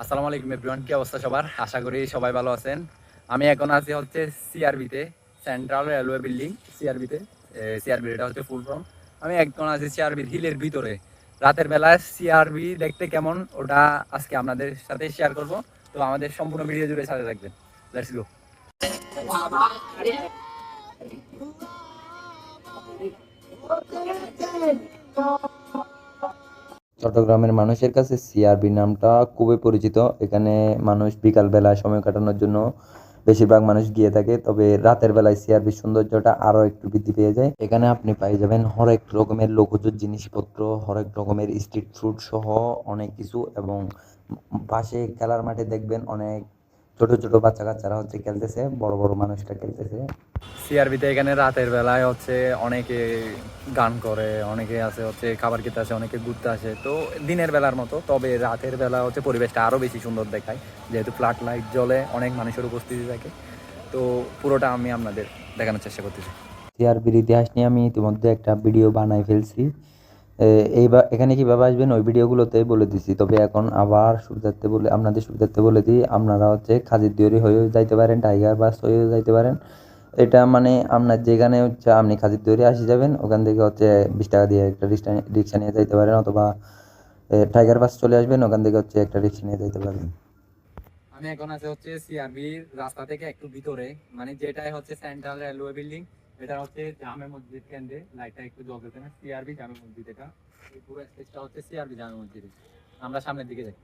আসসালামু আলাইকুম এভরিওয়ান, কি অবস্থা সবার? আশা করি সবাই ভালো আছেন। আমি এখন আছি হচ্ছে সিআরবিতে, সেন্ট্রাল রেলওয়ে বিল্ডিং। সিআরবিতে সিআরবি এটা হচ্ছে ফুল ফর্ম। আমি এখন আছি সিআরবির হিলের ভিতরে। রাতের বেলায় সিআরবি দেখতে কেমন ওটা আজকে আপনাদের সাথে শেয়ার করব। তো আমাদের সম্পূর্ণ ভিডিও জুড়ে সাথে থাকবেন। Let's go. চট্টগ্রামের মানুষের কাছে সিআরবি নামটা খুবই পরিচিত। এখানে মানুষ বিকাল বেলায় সময় কাটানোর জন্য বেশিরভাগ মানুষ গিয়ে থাকে, তবে রাতের বেলায় সিআরবির সৌন্দর্যটা আরো একটু বৃদ্ধি পেয়ে যায়। এখানে আপনি পাই যাবেন হরেক রকমের লোকজ জিনিসপত্র, হরেক রকমের স্ট্রিট ফুড সহ অনেক কিছু। এবং পাশে খেলার মাঠে দেখবেন অনেক ছোট ছোট বাচ্চা কাচ্চারা হচ্ছে খেলতেছে, বড় বড় মানুষরা খেলতেছে। সিআরবিতে এখানে রাতের বেলায় হচ্ছে অনেকে গান করে, অনেকে আছে হচ্ছে খাবার খেতে আসে, অনেকে ঘুরতে আসে। তো দিনের বেলার মতো, তবে রাতের বেলা হচ্ছে পরিবেশটা আরও বেশি সুন্দর দেখায়, যেহেতু ফ্ল্যাট লাইট জ্বলে, অনেক মানুষের উপস্থিতি থাকে। তো পুরোটা আমি আপনাদের দেখানোর চেষ্টা করতেছি। সিআরবির ইতিহাস নিয়ে আমি ইতিমধ্যে একটা ভিডিও বানাই ফেলছি। এখানে কিভাবে আসবেন ওই ভিডিওগুলোতে বলে দিছি, তবে এখন আবার সুবিধার্থে বলে আপনাদের সুবিধার্থে বলে দিই, আপনারা হচ্ছে খাজিরদিওরি হয়েও যাইতে পারেন, টাইগার বাস হয়েও যাইতে পারেন। এটা মানে আপনার যেখানে হচ্ছে আপনি খাজিরদিওরি আসি যাবেন, ওখান থেকে হচ্ছে 20 টাকা দিয়ে একটা রিক্সা নিয়ে যাইতে পারেন, অথবা টাইগার বাস চলে আসবেন, ওখান থেকে হচ্ছে একটা রিক্সা নিয়ে যাইতে পারেন। আমি এখন আছে হচ্ছে সিআরবির রাস্তা থেকে একটু ভিতরে, মানে যেটাই হচ্ছে সেন্ট্রাল রেলওয়ে বিল্ডিং। এটা হচ্ছে জামে মসজিদ কেন্দ্রে, লাইটটা একটু জ্বলতেছে না, সিআরবি জামে মসজিদ। এটা এই পুরো স্পেসটা হচ্ছে সিআরবি জামে মসজিদ। আমরা সামনের দিকে যাই।